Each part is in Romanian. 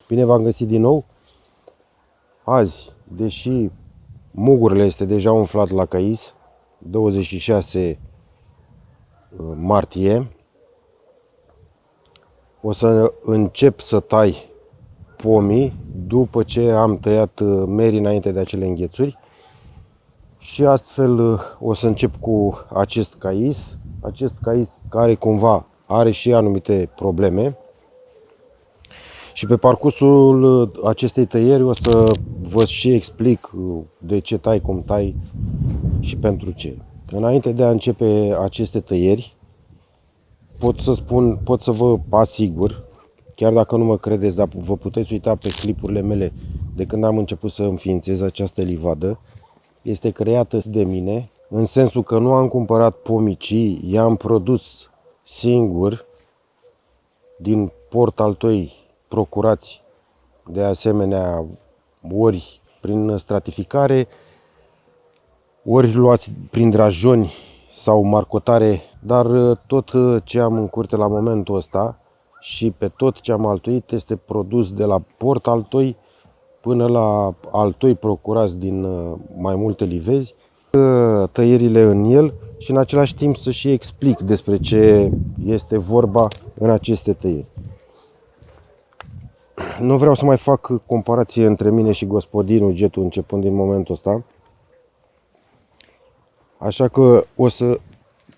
Bine v-am găsit din nou. Azi, deși mugurile este deja umflat la cais, 26 martie, o să încep să tai pomii după ce am tăiat merii înainte de acele înghețuri. Și astfel o să încep cu acest cais. Acest cais care cumva are și anumite probleme. Și pe parcursul acestei tăieri o să vă și explic de ce tai, cum tai și pentru ce. Înainte de a începe aceste tăieri, pot să vă asigur, chiar dacă nu mă credeți, dar vă puteți uita pe clipurile mele de când am început să înființez această livadă. Este creată de mine, în sensul că nu am cumpărat pomii, ci i-am produs singur din portaltoi procurați, de asemenea ori prin stratificare, ori luați prin drajoni sau marcotare, dar tot ce am în curte la momentul ăsta și pe tot ce am altuit este produs de la portaltoi până la altoi procurați din mai multe livezi, tăierile în el și în același timp să și explic despre ce este vorba în aceste tăieri. Nu vreau să mai fac comparație între mine și gospodinul Getu începând din momentul ăsta, așa că o să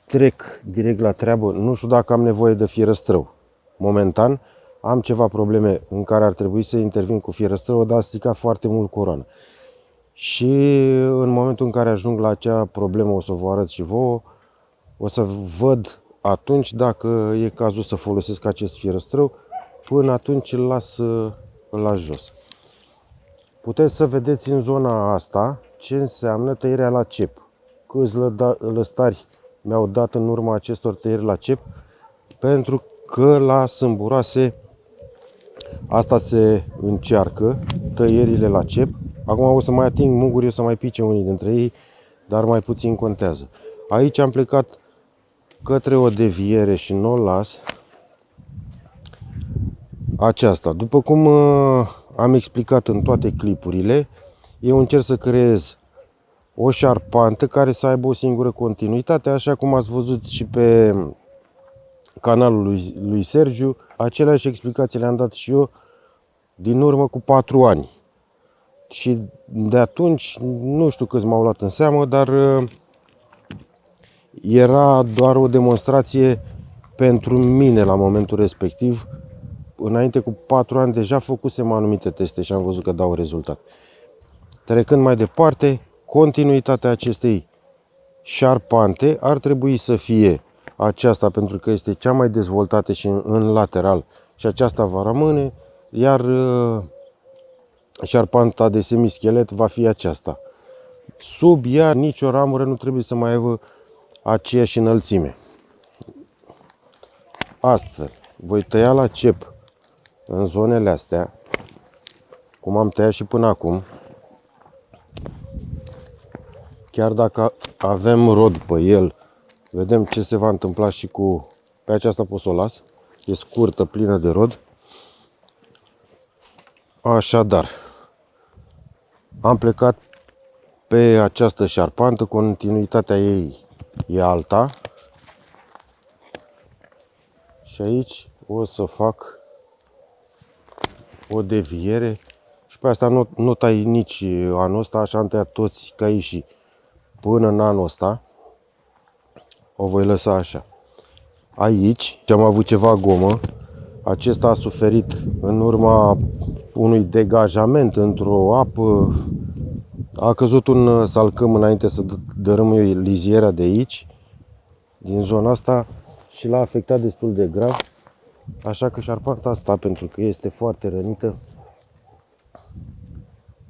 trec direct la treabă. Nu știu dacă am nevoie de fierăstrău. Momentan am ceva probleme în care ar trebui să intervin cu fierăstrău, dar a stricat foarte mult coroana. Și în momentul în care ajung la acea problemă, o să vă arăt și vouă, o să văd atunci dacă e cazul să folosesc acest fierăstrău. Până atunci îl las jos. Puteți să vedeți în zona asta ce înseamnă tăierea la cep. Câți lăstari mi-au dat în urma acestor tăieri la cep, pentru că la sâmburoase asta se încearcă, tăierile la cep. Acum o să mai ating muguri, o să mai pice unii dintre ei, dar mai puțin contează. Aici am plecat către o deviere și nu o las. Aceasta, după cum am explicat în toate clipurile, eu încerc să creez o șarpantă care să aibă o singură continuitate, așa cum ați văzut și pe canalul lui Sergiu. Aceleași explicații le-am dat și eu din urmă cu 4 ani. Și de atunci, nu știu câți m-au luat în seamă, dar era doar o demonstrație pentru mine la momentul respectiv. Înainte cu 4 ani deja făcusem anumite teste și am văzut că dau rezultat. Trecând mai departe, continuitatea acestei șarpante ar trebui să fie aceasta, pentru că este cea mai dezvoltată și în lateral, și aceasta va rămâne, iar șarpanta de semischelet va fi aceasta. Sub ea nicio ramură nu trebuie să mai aibă aceeași înălțime. Astfel, voi tăia la cep în zonele astea, cum am tăiat și până acum. Chiar dacă avem rod pe el, vedem ce se va întâmpla și cu... Pe aceasta pot să o las. E scurtă, plină de rod. Așadar, am plecat pe această șarpantă, continuitatea ei e alta. Și aici o să fac o deviere și pe asta nu tai nici anul ăsta, așa am tăiat toți caișii până în anul ăsta. O voi lăsa așa. Aici am avut ceva gomă. Acesta a suferit în urma unui degajament într-o apă. A căzut un salcâm înainte să dărâmă liziera de aici, din zona asta, și l-a afectat destul de grav. Așa că șarpanta asta, pentru că este foarte rănită,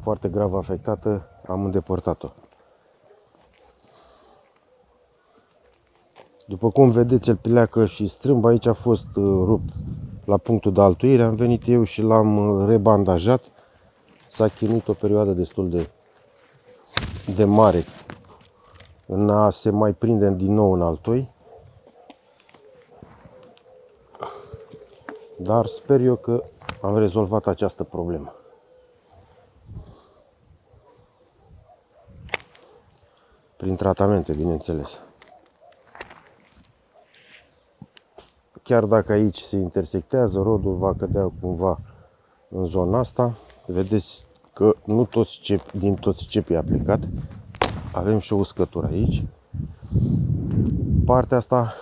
foarte grav afectată, am îndepărtat-o. După cum vedeți, el pleacă și strâmb. Aici a fost rupt la punctul de altuire. Am venit eu și l-am rebandajat. S-a chinuit o perioadă destul de mare în a se mai prinde din nou în altoi. Dar sper eu că am rezolvat această problemă. Prin tratamente, bineînțeles. Chiar dacă aici se intersectează, rodul va cădea cumva în zona asta. Vedeți că nu din toți cepii aplicat. Avem și o uscătură aici. Partea asta,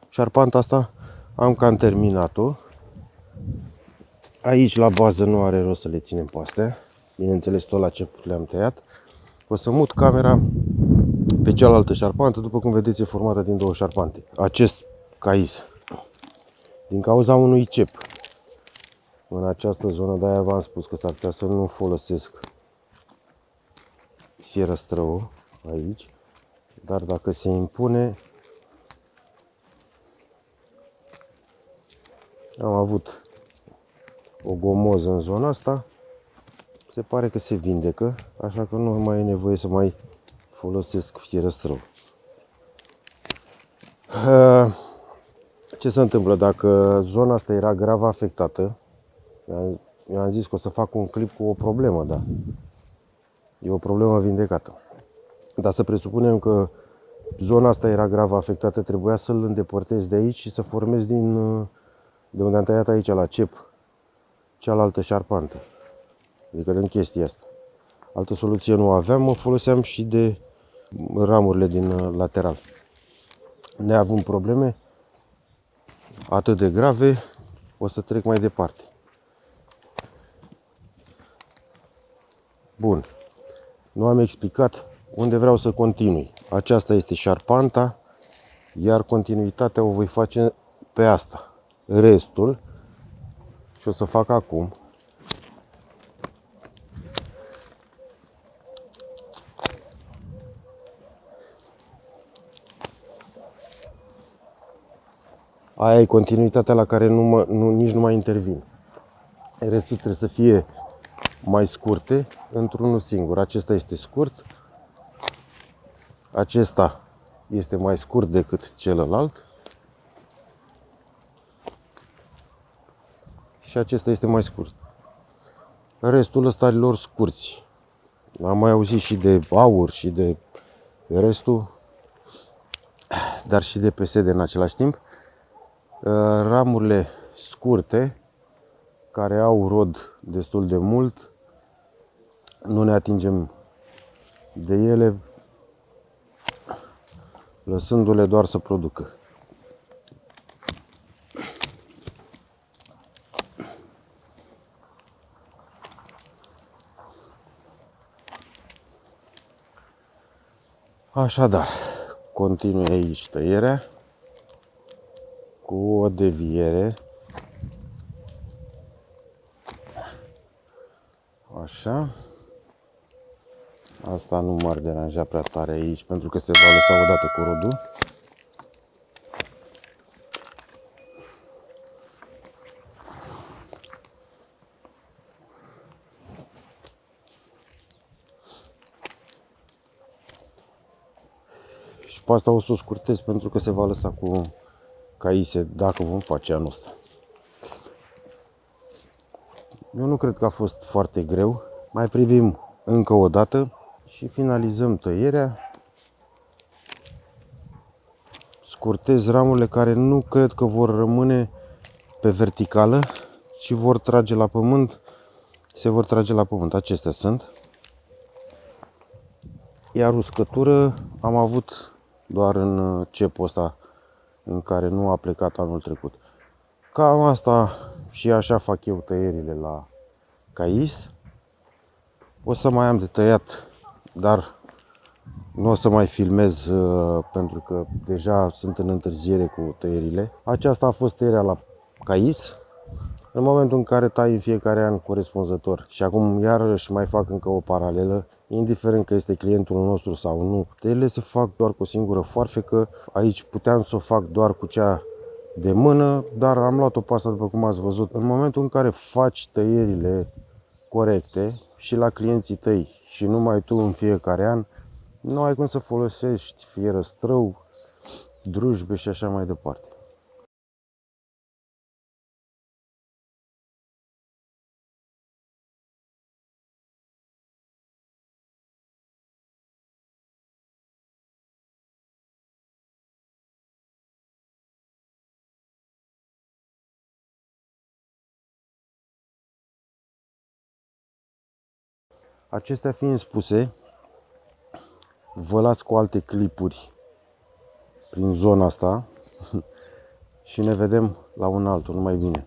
șarpanta asta, am cam terminat-o. Aici la bază nu are rost să le ținem pe astea. Bineînțeles, tot la cepuri le-am tăiat. O să mut camera pe cealaltă șarpantă. După cum vedeți, e formată din două șarpante. Acest cais, din cauza unui cep în această zonă, de-aia v-am spus că s-ar putea să nu folosesc fierăstrăul aici, dar dacă se impune, am avut o gomoză în zona asta, se pare că se vindecă, așa că nu mai e nevoie să mai folosesc fierăstrăul. Ce se întâmplă dacă zona asta era grav afectată? Eu am zis că o să fac un clip cu o problemă, da. E o problemă vindecată. Dar să presupunem că zona asta era grav afectată, trebuia să-l îndepărtez de aici și să formez de unde am tăiat aici la cep cealaltă șarpantă. Adică din chestia asta. Altă soluție nu aveam, mă foloseam și de ramurile din lateral. Neavând probleme atât de grave, o să trec mai departe. Bun. Nu am explicat unde vreau să continui. Aceasta este șarpanta, iar continuitatea o voi face pe asta. Restul, și o să fac acum, aia e continuitatea la care nici nu mai intervin. Restul trebuie să fie mai scurte într-unul singur. Acesta este scurt. Acesta este mai scurt decât celălalt. Și acesta este mai scurt. Restul ăsta lor scurți. Am mai auzit și de aur și de restul, dar și de PSD în același timp. Ramurile scurte, care au rod destul de mult, nu ne atingem de ele, lăsându-le doar să producă. Așadar, continui aici tăierea cu o deviere. Așa. Asta nu m-ar deranja prea tare aici, pentru că se va lăsa odată cu rodul. Și pe asta o să o scurtez pentru că se va lăsa cu caise dacă vom face anul ăsta. Eu nu cred că a fost foarte greu. Mai privim încă o dată și finalizăm tăierea. Scurtez ramurile care nu cred că vor rămâne pe verticală, ci vor trage la pământ. Se vor trage la pământ. Acestea sunt. Iar uscătură am avut doar în cepul ăsta în care nu a plecat anul trecut. Cam asta și așa fac eu tăierile la cais. O să mai am de tăiat, dar nu o să mai filmez pentru că deja sunt în întârziere cu tăierile. Aceasta a fost tăierea la cais. În momentul în care tai în fiecare an corespunzător și acum iarăși mai fac încă o paralelă, indiferent că este clientul nostru sau nu, tăierile se fac doar cu o singură foarfecă. Aici puteam să o fac doar cu cea de mână, dar am luat-o pe asta după cum ați văzut. În momentul în care faci tăierile corecte și la clienții tăi și numai tu în fiecare an, nu ai cum să folosești fierăstrău, drujbe și așa mai departe. Acestea fiind spuse, vă las cu alte clipuri prin zona asta și ne vedem la un altul. Numai bine!